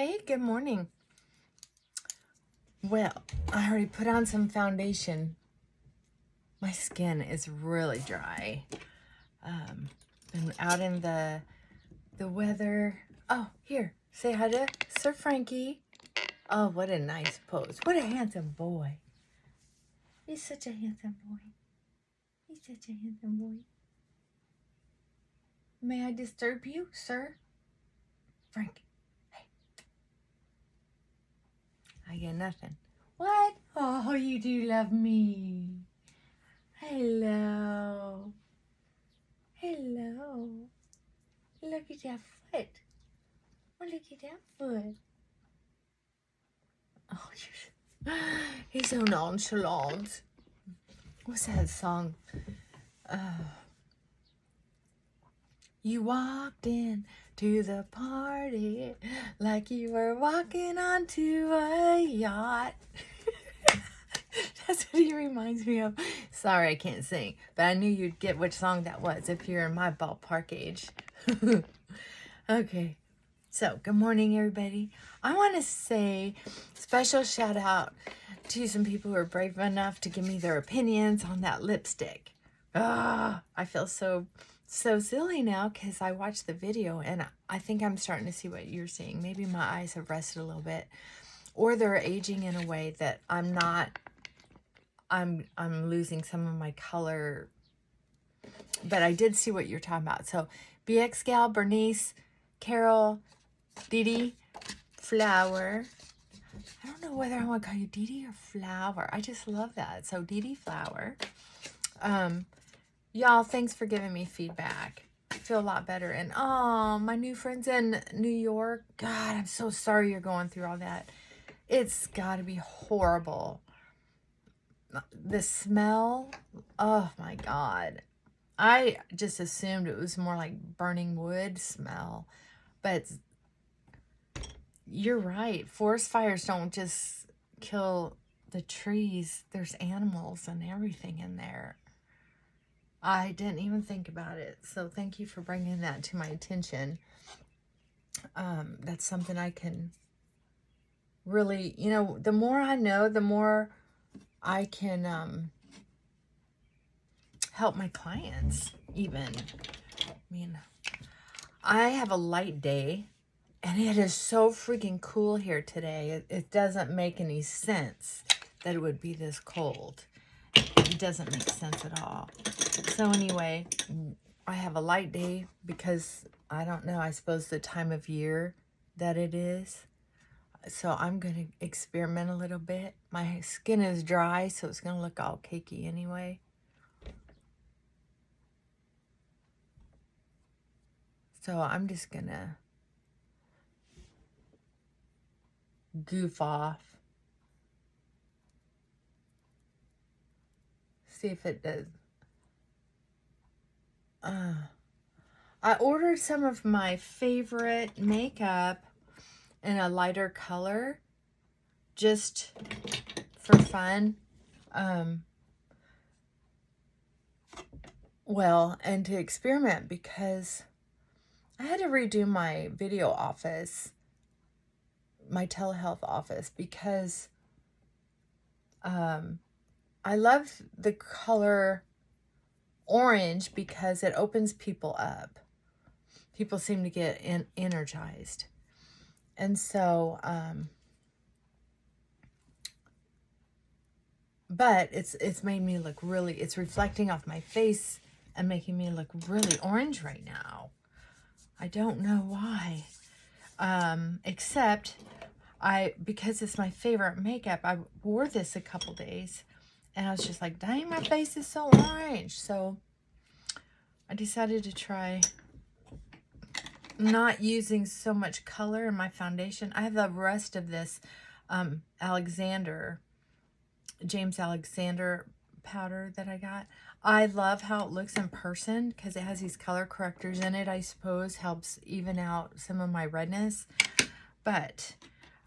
Hey, good morning. Well, I already put on some foundation. My skin is really dry. Been out in the weather. Oh, here, say hi to Sir Frankie. Oh, what a nice pose. What a handsome boy. He's such a handsome boy. He's such a handsome boy. May I disturb you, sir? Frank. I get nothing. What? Oh, you do love me. Hello. Hello. Look at that foot. Oh, look at that foot. Oh, he's so nonchalant. What's that song? You walked in to the party like you were walking onto a yacht. That's what he reminds me of. Sorry, I can't sing, but I knew you'd get which song that was if you're in my ballpark age. Okay, so good morning, everybody. I want to say special shout out to some people who are brave enough to give me their opinions on that lipstick. I feel so silly now because I watched the video and I think I'm starting to see what you're seeing. Maybe my eyes have rested a little bit, or they're aging in a way that I'm losing some of my color. But I did see what you're talking about. So BX Gal, Bernice, Carol, Dee Dee, Flower. I don't know whether I want to call you Dee Dee or Flower. I just love that. So Dee Dee, Flower. Y'all, thanks for giving me feedback. I feel a lot better. And oh, my new friends in New York. God, I'm so sorry you're going through all that. It's got to be horrible. The smell. Oh my God. I just assumed it was more like burning wood smell. But you're right. Forest fires don't just kill the trees. There's animals and everything in there. I didn't even think about it. So thank you for bringing that to my attention. That's something I can really, the more I know, the more I can help my clients even. I mean, I have a light day and it is so freaking cool here today. It doesn't make any sense that it would be this cold. It doesn't make sense at all. So anyway, I have a light day because I don't know, I suppose the time of year that it is. So I'm going to experiment a little bit. My skin is dry, so it's going to look all cakey anyway. So I'm just going to goof off. See if it does. I ordered some of my favorite makeup in a lighter color just for fun. Well, and to experiment because I had to redo my video office, my telehealth office, because I love the color orange because it opens people up. People seem to get energized. And so, but it's made me look really, it's reflecting off my face and making me look really orange right now. I don't know why. Except because it's my favorite makeup, I wore this a couple days and I was just like, dang, my face is so orange. So I decided to try not using so much color in my foundation. I have the rest of this James Alexander powder that I got. I love how it looks in person because it has these color correctors in it. I suppose helps even out some of my redness. But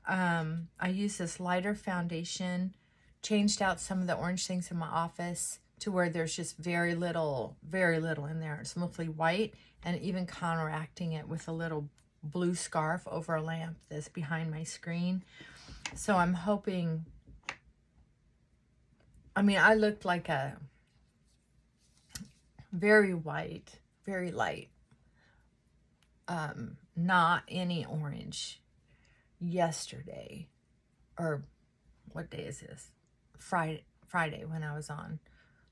I use this lighter foundation, changed out some of the orange things in my office to where there's just very little in there. It's mostly white, and even counteracting it with a little blue scarf over a lamp that's behind my screen. So I'm hoping, I mean, I looked like a very white, very light, not any orange yesterday, or what day is this? Friday when I was on.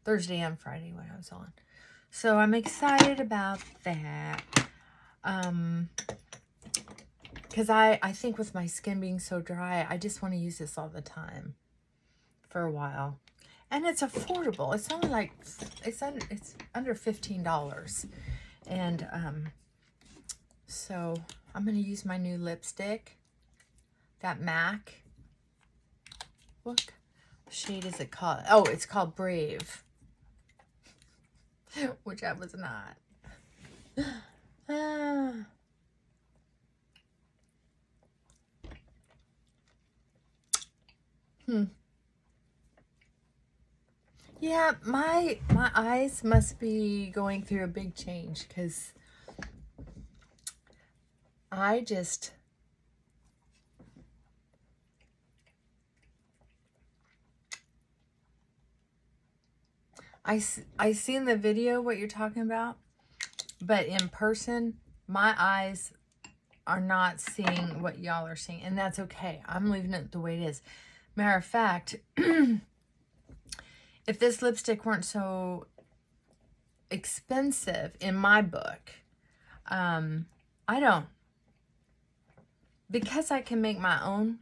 Thursday and Friday when I was on. So I'm excited about that. Because I think with my skin being so dry, I just want to use this all the time for a while. And it's affordable. It's only like, it's under $15. And so I'm going to use my new lipstick. That MAC. What shade is it called? Oh, it's called Brave. Which I was not. Yeah, my eyes must be going through a big change, because I just, I seen the video what you're talking about, but in person my eyes are not seeing what y'all are seeing, and that's okay. I'm leaving it the way it is. Matter of fact, if this lipstick weren't so expensive in my book, because I can make my own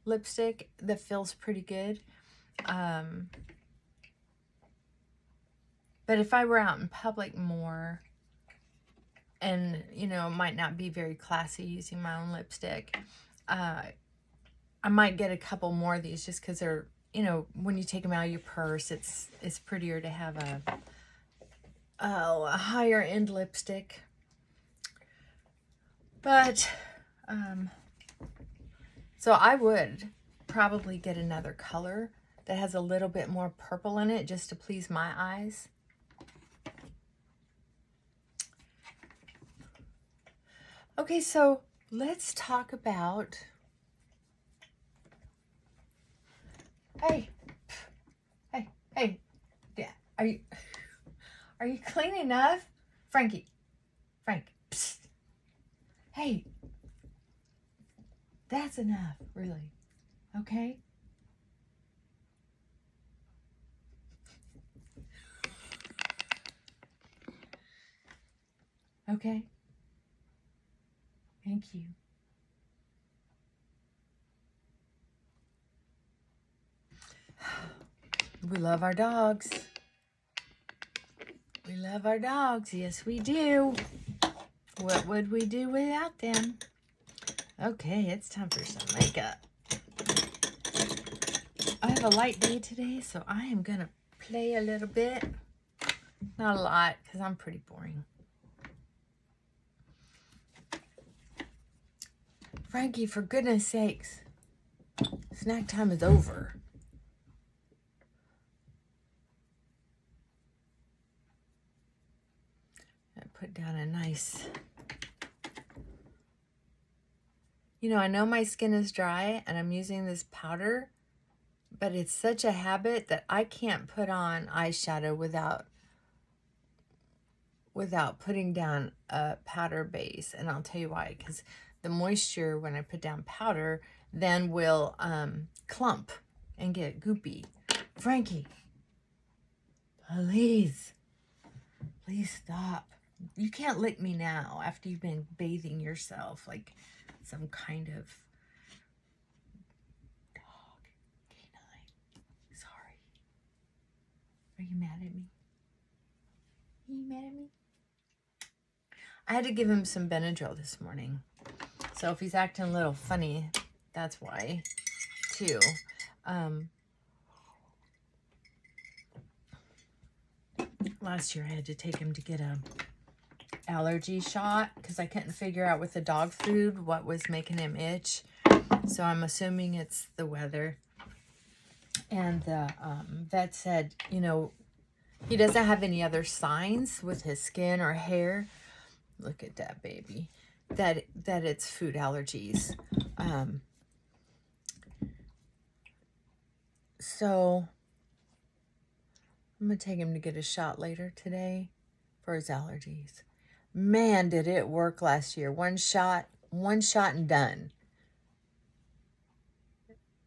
lipstick that feels pretty good. But if I were out in public more, and, you know, might not be very classy using my own lipstick, I might get a couple more of these, just because they're, you know, when you take them out of your purse, it's prettier to have a higher end lipstick. But so I would probably get another color that has a little bit more purple in it, just to please my eyes. Okay, so let's talk about, hey, yeah, are you clean enough? Frank, psst. Hey, that's enough, really, okay? Okay? Thank you. We love our dogs. We love our dogs. Yes, we do. What would we do without them? Okay, it's time for some makeup. I have a light day today, so I am going to play a little bit. Not a lot, because I'm pretty boring. Frankie, for goodness sakes, snack time is over. I put down a nice, you know, I know my skin is dry and I'm using this powder, but it's such a habit that I can't put on eyeshadow without putting down a powder base. And I'll tell you why, because the moisture when I put down powder then will clump and get goopy. Frankie, please stop. You can't lick me now after you've been bathing yourself like some kind of dog, canine. Sorry. Are you mad at me? Are you mad at me? I had to give him some Benadryl this morning. So if he's acting a little funny, that's why, too. Last year I had to take him to get a allergy shot because I couldn't figure out with the dog food what was making him itch. So I'm assuming it's the weather. And the vet said, you know, he doesn't have any other signs with his skin or hair. Look at that baby. that it's food allergies. So I'm going to take him to get a shot later today for his allergies. Man, did it work last year. One shot and done.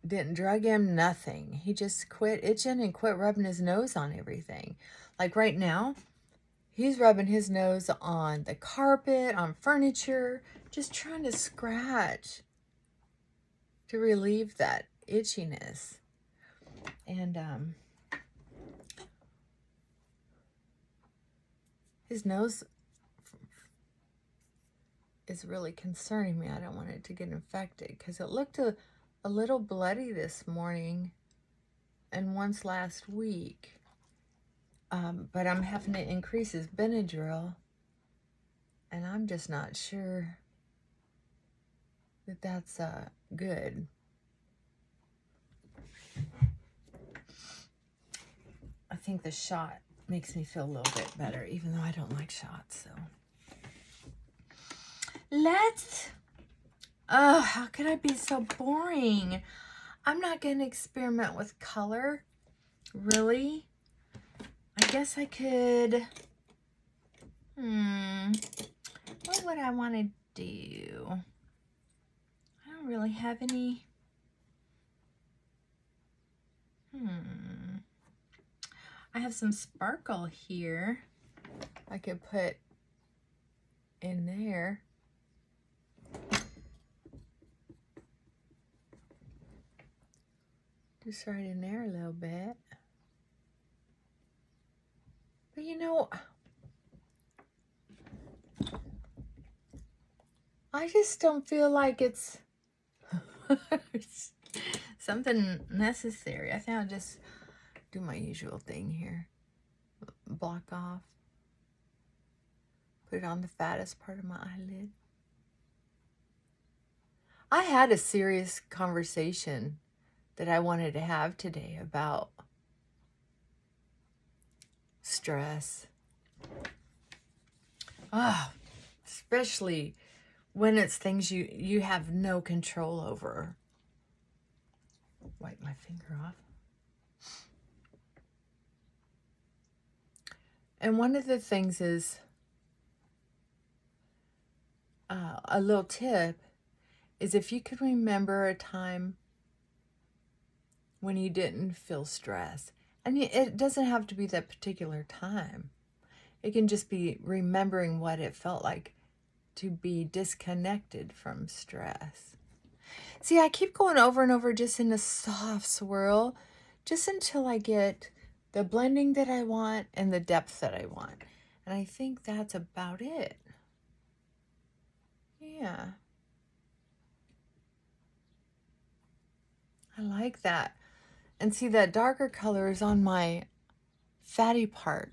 Didn't drug him, nothing. He just quit itching and quit rubbing his nose on everything. Like right now, he's rubbing his nose on the carpet, on furniture, just trying to scratch to relieve that itchiness. And his nose is really concerning me. I don't want it to get infected because it looked a little bloody this morning and once last week. But I'm having to increase his Benadryl, and I'm just not sure that that's good. I think the shot makes me feel a little bit better, even though I don't like shots. So how could I be so boring? I'm not going to experiment with color. Really? I guess I could. What would I want to do? I don't really have any. I have some sparkle here I could put in there. Just right in there a little bit. But you know, I just don't feel like it's something necessary. I think I'll just do my usual thing here. Block off. Put it on the fattest part of my eyelid. I had a serious conversation that I wanted to have today about stress. Especially when it's things you have no control over. Wipe my finger off. And one of the things is, a little tip is if you could remember a time when you didn't feel stress. And it doesn't have to be that particular time. It can just be remembering what it felt like to be disconnected from stress. See, I keep going over and over just in a soft swirl, just until I get the blending that I want and the depth that I want. And I think that's about it. Yeah. I like that. And see, that darker color is on my fatty part.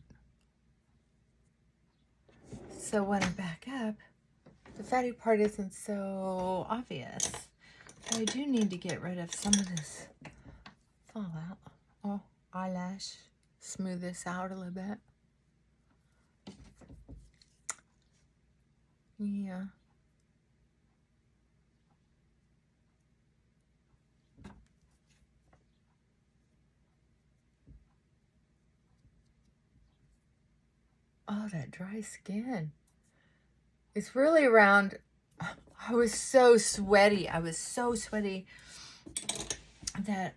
So when I back up, the fatty part isn't so obvious. So I do need to get rid of some of this fallout. Oh, eyelash. Smooth this out a little bit. Yeah. Oh, that dry skin. It's really around. I was so sweaty. That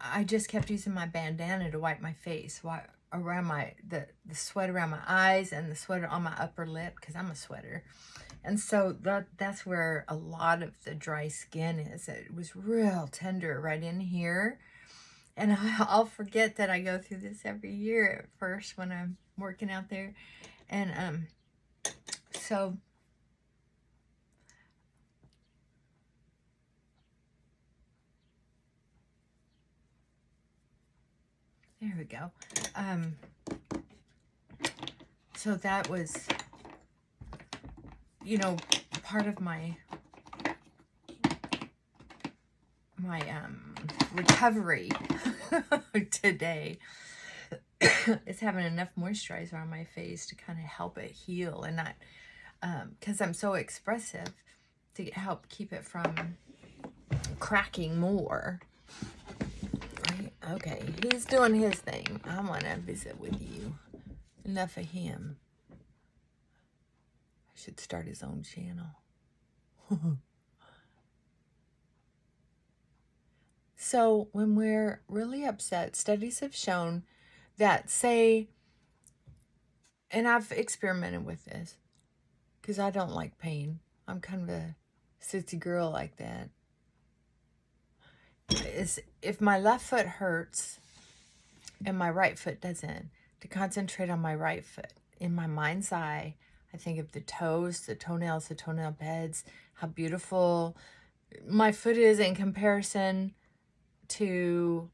I just kept using my bandana to wipe my face, around the sweat around my eyes and the sweat on my upper lip, because I'm a sweater. And so that's where a lot of the dry skin is. It was real tender right in here. And I'll forget that I go through this every year at first when I'm working out there. And so there we go. So that was, part of my recovery today is having enough moisturizer on my face to kind of help it heal and not because I'm so expressive to help keep it from cracking more. Right? Okay, he's doing his thing. I want to visit with you. Enough of him. I should start his own channel. So when we're really upset, studies have shown that, say, and I've experimented with this because I don't like pain. I'm kind of a sissy girl like that. Is if my left foot hurts and my right foot doesn't, to concentrate on my right foot. In my mind's eye, I think of the toes, the toenails, the toenail beds, how beautiful my foot is in comparison to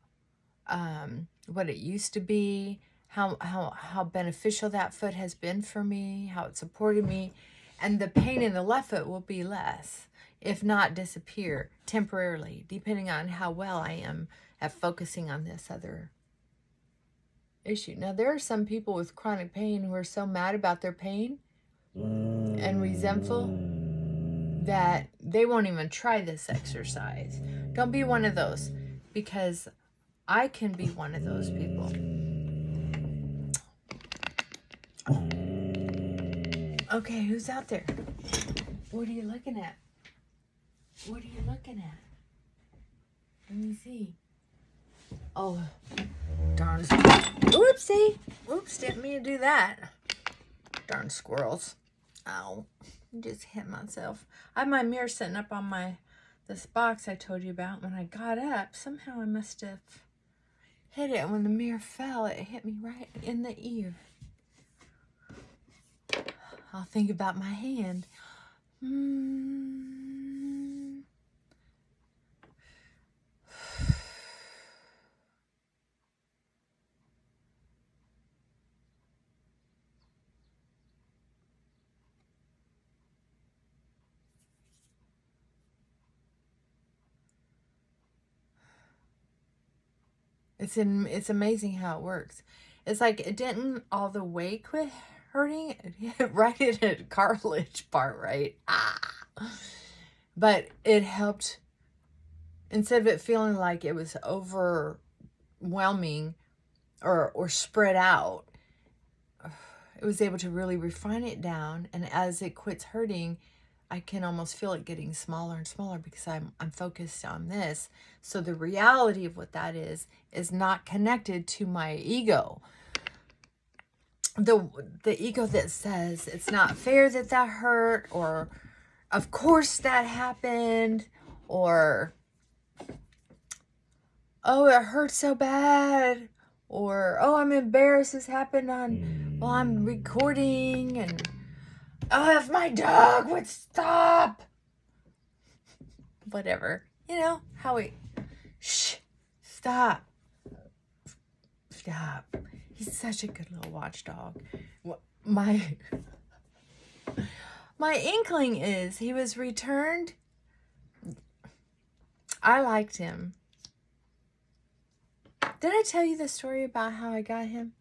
what it used to be, how beneficial that foot has been for me, how it supported me, and the pain in the left foot will be less, if not disappear temporarily, depending on how well I am at focusing on this other issue. Now, there are some people with chronic pain who are so mad about their pain and resentful that they won't even try this exercise. Don't be one of those, because I can be one of those people. Okay, who's out there? What are you looking at? What are you looking at? Let me see. Oh, darn. Whoopsie. Oops, didn't mean to do that. Darn squirrels. Ow. Just hit myself. I have my mirror sitting up on this box I told you about. When I got up, somehow I must have hit it. When the mirror fell, it hit me right in the ear. I'll think about my hand. It's amazing how it works. It's like it didn't all the way quit hurting. It hit right in the cartilage part, right? But it helped. Instead of it feeling like it was overwhelming or spread out, it was able to really refine it down. And as it quits hurting, I can almost feel it getting smaller and smaller because I'm focused on this. So the reality of what that is not connected to my ego. The ego that says it's not fair that hurt, or of course that happened, or oh, it hurts so bad, or oh, I'm embarrassed this happened while I'm recording, and oh, if my dog would stop. Whatever. You know, how shh, stop. Stop. He's such a good little watchdog. My inkling is he was returned. I liked him. Did I tell you the story about how I got him?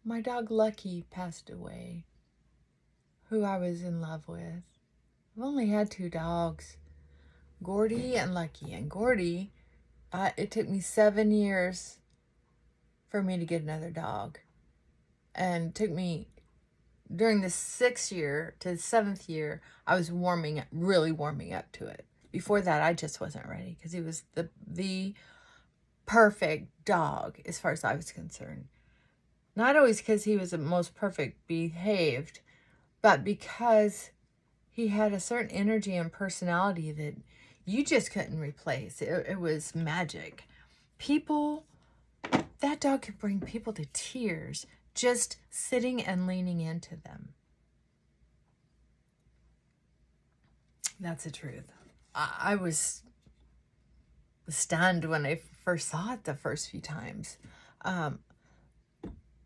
My dog Lucky passed away, who I was in love with. I've only had 2 dogs, Gordy and Lucky. And Gordy, it took me 7 years for me to get another dog. And it took me, during the 6th year to the 7th year, I was really warming up to it. Before that, I just wasn't ready because he was the perfect dog as far as I was concerned. Not always because he was the most perfect behaved, but because he had a certain energy and personality that you just couldn't replace. It was magic. That dog could bring people to tears just sitting and leaning into them. That's the truth. I was stunned when I first saw it the first few times.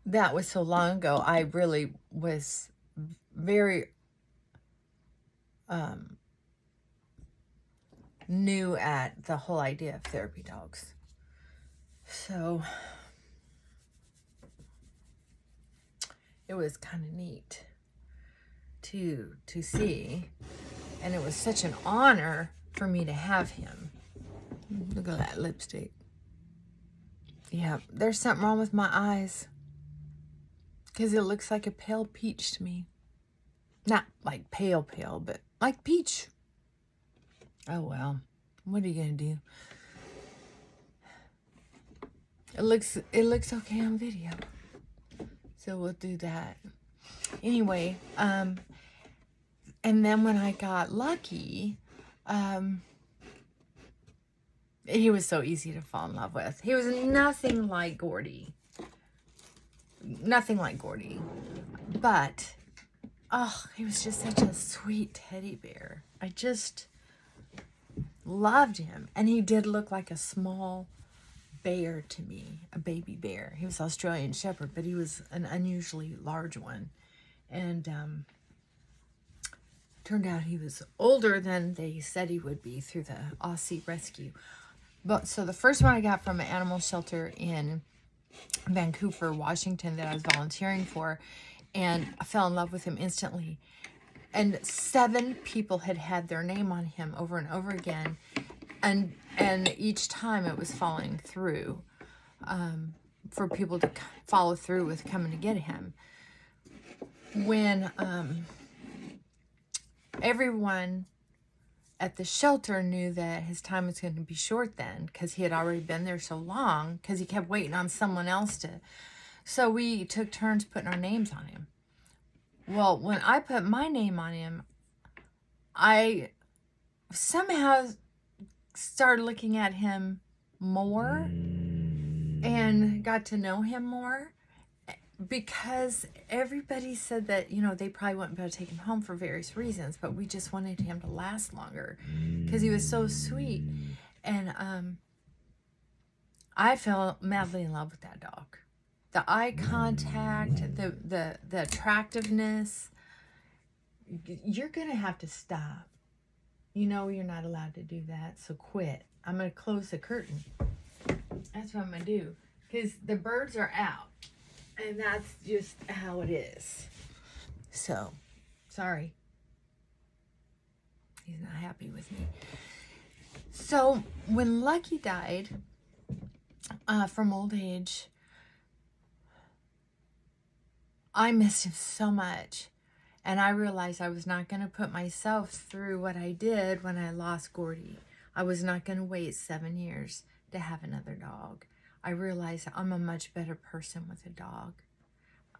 That was so long ago. I really was very new at the whole idea of therapy dogs. So it was kind of neat. to see. And it was such an honor for me to have him. Look at that lipstick. Yeah, there's something wrong with my eyes. Because it looks like a pale peach to me. Not like pale, but like peach. Oh, well. What are you going to do? It looks okay on video. So we'll do that. Anyway, and then when I got lucky, he was so easy to fall in love with. He was nothing like Gordy. Nothing like Gordy. But, oh, he was just such a sweet teddy bear. I just loved him. And he did look like a small bear to me, a baby bear. He was Australian Shepherd, but he was an unusually large one. And turned out he was older than they said he would be through the Aussie rescue. But so the first one I got from an animal shelter in Vancouver, Washington, that I was volunteering for, and I fell in love with him instantly. And 7 people had their name on him over and over again, and each time it was falling through, for people to follow through with coming to get him. When everyone at the shelter knew that his time was going to be short then, because he had already been there so long, because he kept waiting on someone else to. So we took turns putting our names on him. Well, when I put my name on him, I somehow started looking at him more and got to know him more, because everybody said that, you know, they probably wouldn't be able to take him home for various reasons, but we just wanted him to last longer because he was so sweet. And I fell madly in love with that dog. The eye contact, the attractiveness. You're going to have to stop. You know you're not allowed to do that, so quit. I'm going to close the curtain. That's what I'm going to do, because the birds are out. And that's just how it is. So, sorry. He's not happy with me. So, when Lucky died from old age, I missed him so much. And I realized I was not going to put myself through what I did when I lost Gordy. I was not going to wait 7 years to have another dog. I realized I'm a much better person with a dog.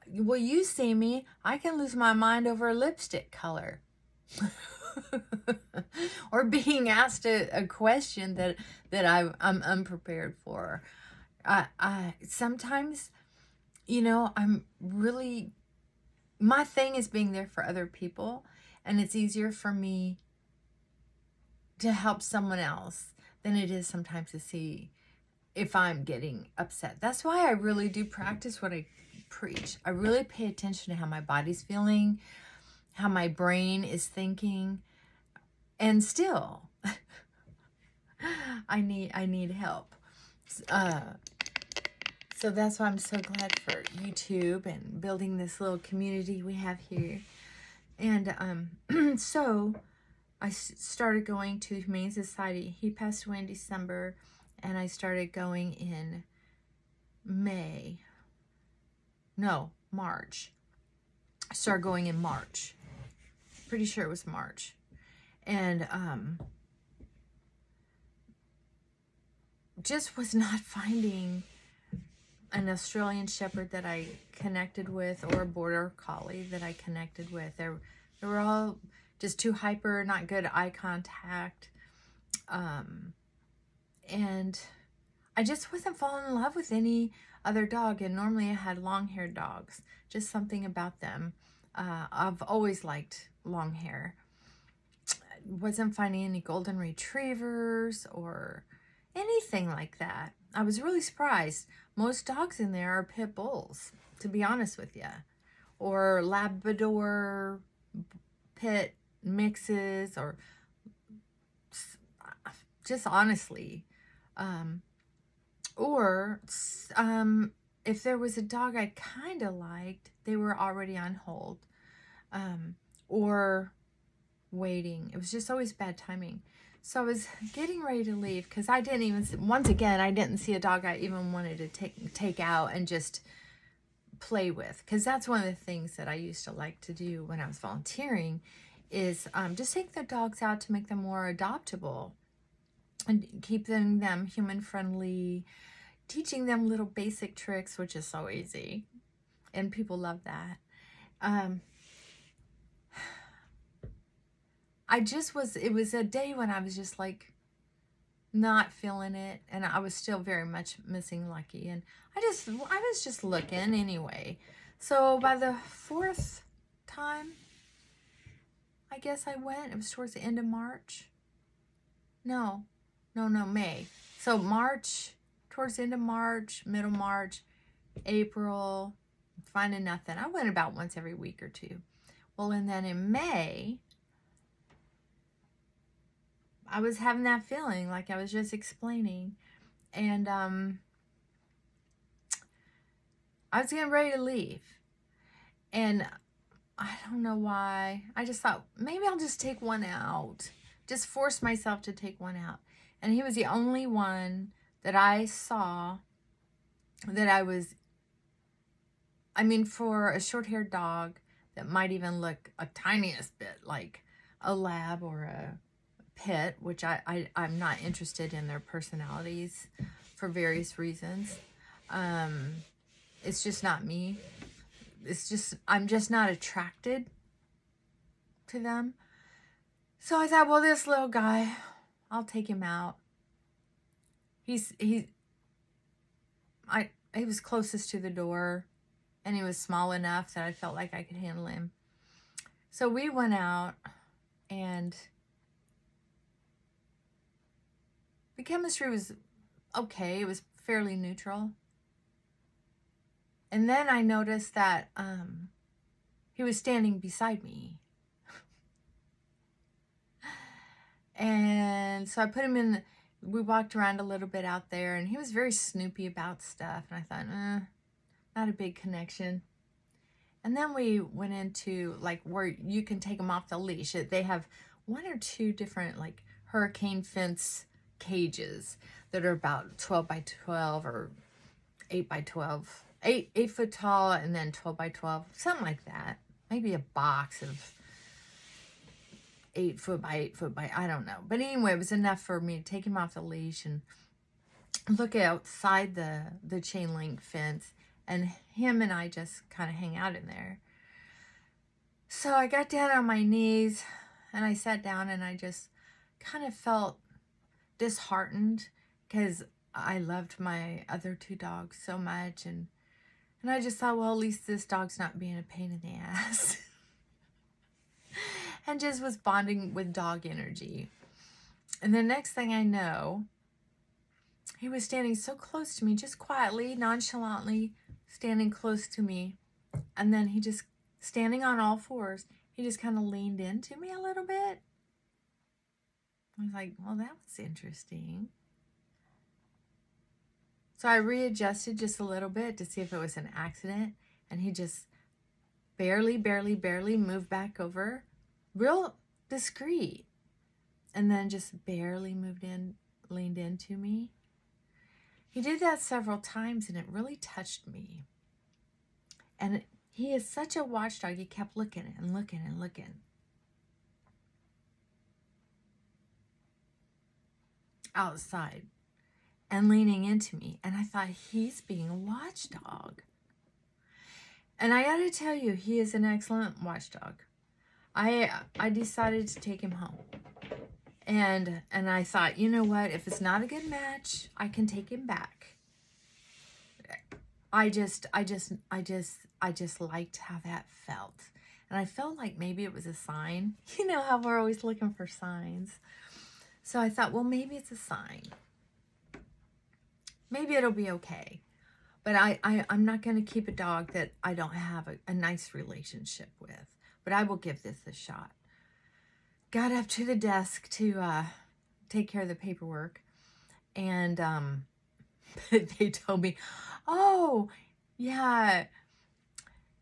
Well, you see me, I can lose my mind over a lipstick color. Or being asked a question that I'm unprepared for. I sometimes, you know, my thing is being there for other people, and it's easier for me to help someone else than it is sometimes to see if I'm getting upset. That's why I really do practice what I preach. I really pay attention to how my body's feeling, how my brain is thinking, and still, I need help. So that's why I'm so glad for YouTube and building this little community we have here. And so I started going to Humane Society. He passed away in December, and I started going in March. I started going in March. Pretty sure it was March. And just was not finding an Australian Shepherd that I connected with, or a Border Collie that I connected with. They were all just too hyper, not good eye contact. And I just wasn't falling in love with any other dog. And normally I had long-haired dogs. Just something about them. I've always liked long hair. Wasn't finding any golden retrievers or anything like that. I was really surprised. Most dogs in there are pit bulls, to be honest with you, or Labrador pit mixes, or just honestly, or if there was a dog I kind of liked, they were already on hold. or waiting. It was just always bad timing. So I was getting ready to leave because I didn't even, once again, I didn't see a dog I even wanted to take out and just play with, because that's one of the things that I used to like to do when I was volunteering, is just take the dogs out to make them more adoptable and keep them human friendly, teaching them little basic tricks, which is so easy, and people love that. It was a day when I was just like not feeling it, and I was still very much missing Lucky, and I was just looking anyway. So by the fourth time, I guess I went, it was towards the end of March. No, May. So March, towards the end of March, middle March, April, finding nothing. I went about once every week or two. Well, and then in May, I was having that feeling like I was just explaining, and I was getting ready to leave, and I don't know why. I just thought maybe I'll just take one out, just force myself to take one out. And he was the only one that I saw that I mean, for a short-haired dog that might even look a tiniest bit like a lab or a pit, which I'm not interested in their personalities for various reasons. It's just not me. I'm just not attracted to them. So I thought, well, this little guy, I'll take him out. He was closest to the door, and he was small enough that I felt like I could handle him. So we went out, and the chemistry was okay. It was fairly neutral. And then I noticed that he was standing beside me. And so I put him in, we walked around a little bit out there, and he was very snoopy about stuff. And I thought, not a big connection. And then we went into like where you can take them off the leash. They have one or two different like hurricane fence cages that are about 12 by 12 or 8 by 12, 8 foot tall, and then 12 by 12, something like that. Maybe a box of 8 foot by 8 foot by, I don't know. But anyway, it was enough for me to take him off the leash and look outside the chain link fence, and him and I just kind of hang out in there. So I got down on my knees and I sat down, and I just kind of felt disheartened because I loved my other two dogs so much, and I just thought, well, at least this dog's not being a pain in the ass. And just was bonding with dog energy. And the next thing I know, he was standing so close to me, just quietly, nonchalantly standing close to me. And then he just, standing on all fours, he just kind of leaned into me a little bit. I was like, well, that was interesting. So I readjusted just a little bit to see if it was an accident. And he just barely moved back over, real discreet. And then just barely leaned into me. He did that several times, and it really touched me. And he is such a watchdog. He kept looking and looking and looking. Outside and leaning into me. And I thought, he's being a watchdog. And I got to tell you, he is an excellent watchdog. I decided to take him home. And I thought, you know what? If it's not a good match, I can take him back. I just liked how that felt. And I felt like maybe it was a sign. You know how we're always looking for signs. So I thought, well, maybe it's a sign. Maybe it'll be okay. But I'm not going to keep a dog that I don't have a nice relationship with. But I will give this a shot. Got up to the desk to take care of the paperwork. And they told me, oh, yeah,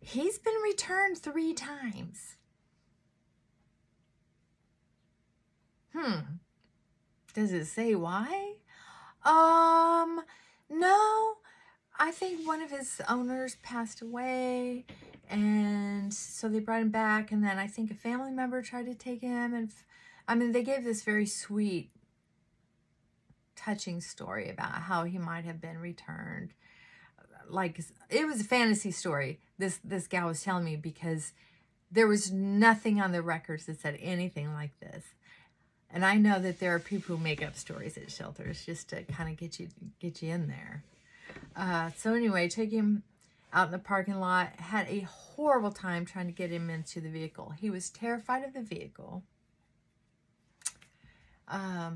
he's been returned 3 times. Does it say why? No. I think one of his owners passed away, and so they brought him back, and then I think a family member tried to take him, and I mean, they gave this very sweet, touching story about how he might have been returned. Like, it was a fantasy story, this gal was telling me, because there was nothing on the records that said anything like this. And I know that there are people who make up stories at shelters just to kind of get you in there. So anyway, took him out in the parking lot, had a horrible time trying to get him into the vehicle. He was terrified of the vehicle. Got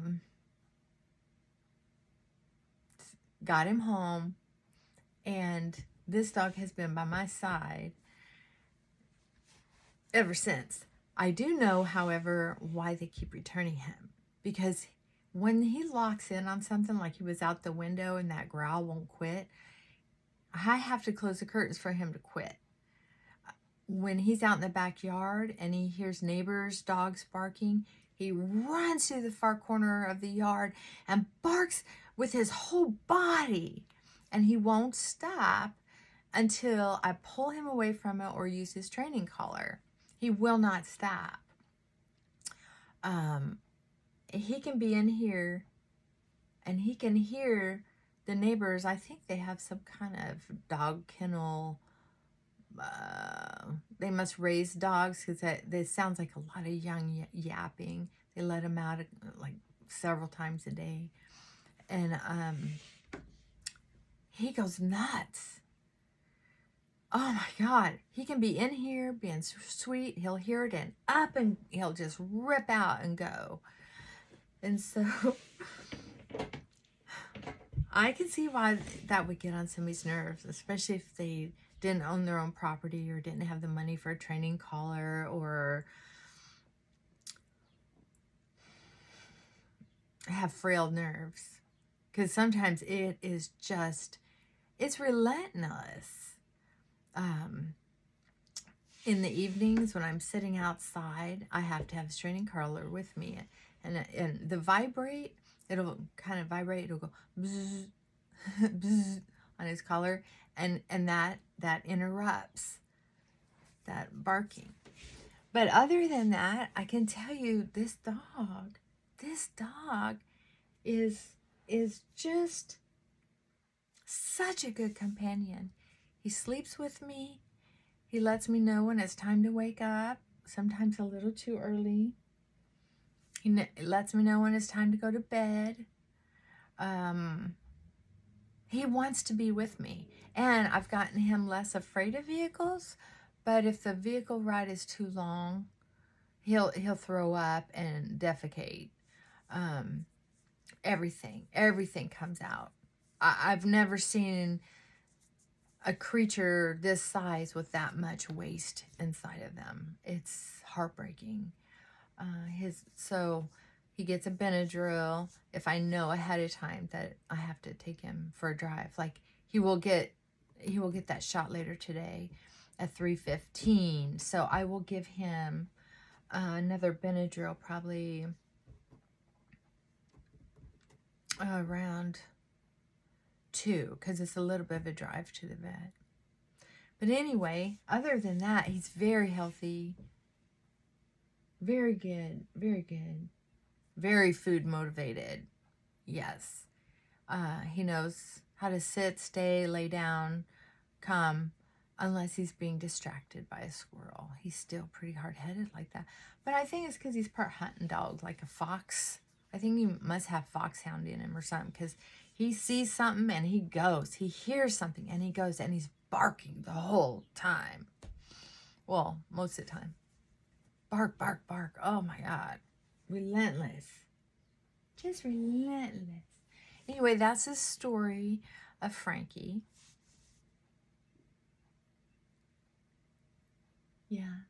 him home, and this dog has been by my side ever since. I do know, however, why they keep returning him. Because when he locks in on something, like he was out the window and that growl won't quit, I have to close the curtains for him to quit. When he's out in the backyard and he hears neighbors' dogs barking, he runs to the far corner of the yard and barks with his whole body. And he won't stop until I pull him away from it or use his training collar. He will not stop. He can be in here and he can hear the neighbors. I think they have some kind of dog kennel. They must raise dogs, because that sounds like a lot of young yapping. They let him out like several times a day. And he goes nuts. Oh my God. He can be in here being sweet. He'll hear it and up, and he'll just rip out and go. And so I can see why that would get on somebody's nerves, especially if they didn't own their own property or didn't have the money for a training collar, or have frail nerves. Because sometimes it is just, it's relentless. In the evenings when I'm sitting outside, I have to have a training collar with me, and the vibrate, it'll kind of vibrate, it'll go bzz, bzz on his collar, and that interrupts that barking. But other than that, I can tell you this dog is just such a good companion. He sleeps with me. He lets me know when it's time to wake up, sometimes a little too early. He lets me know when it's time to go to bed. He wants to be with me. And I've gotten him less afraid of vehicles, but if the vehicle ride is too long, he'll throw up and defecate. Everything comes out. I've never seen a creature this size with that much waste inside of them. It's heartbreaking. So he gets a Benadryl if I know ahead of time that I have to take him for a drive. Like, he will get that shot later today at 3:15. So I will give him another Benadryl probably around 2, because it's a little bit of a drive to the vet. But anyway, other than that, he's very healthy, very good, very food motivated. Yes. He knows how to sit, stay, lay down, come, unless he's being distracted by a squirrel. He's still pretty hard-headed like that. But I think it's because he's part hunting dog, like a fox. I think he must have foxhound in him or something, because he sees something and he goes. He hears something and he goes, and he's barking the whole time. Well, most of the time. Bark, bark, bark. Oh my God. Relentless. Just relentless. Anyway, that's the story of Frankie. Yeah.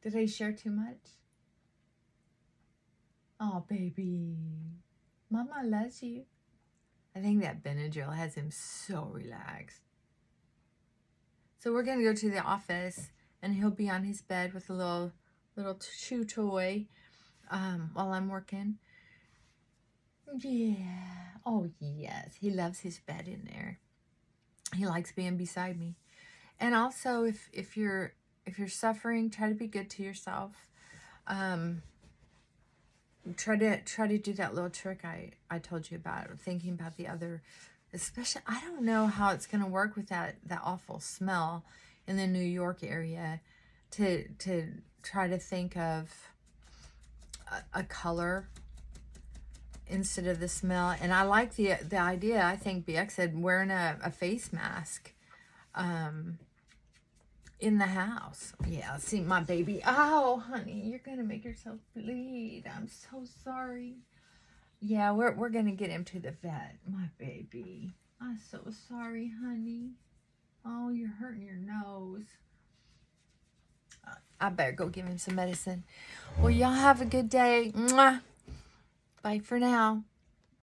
Did I share too much? Oh, baby. Mama loves you. I think that Benadryl has him so relaxed. So we're going to go to the office, and he'll be on his bed with a little chew toy. while I'm working. Yeah. Oh, yes. He loves his bed in there. He likes being beside me. And also, if you're suffering, try to be good to yourself. Try to do that little trick I told you about, thinking about the other, especially, I don't know how it's going to work with that awful smell in the New York area, to try to think of a color instead of the smell. And I like the idea. I think BX said wearing a face mask in the house. Yeah, see my baby. Oh, honey, you're gonna make yourself bleed. I'm so sorry. Yeah, we're gonna get him to the vet, my baby. I'm so sorry, honey. Oh, you're hurting your nose. I better go give him some medicine. Well, y'all have a good day. Mwah. Bye for now.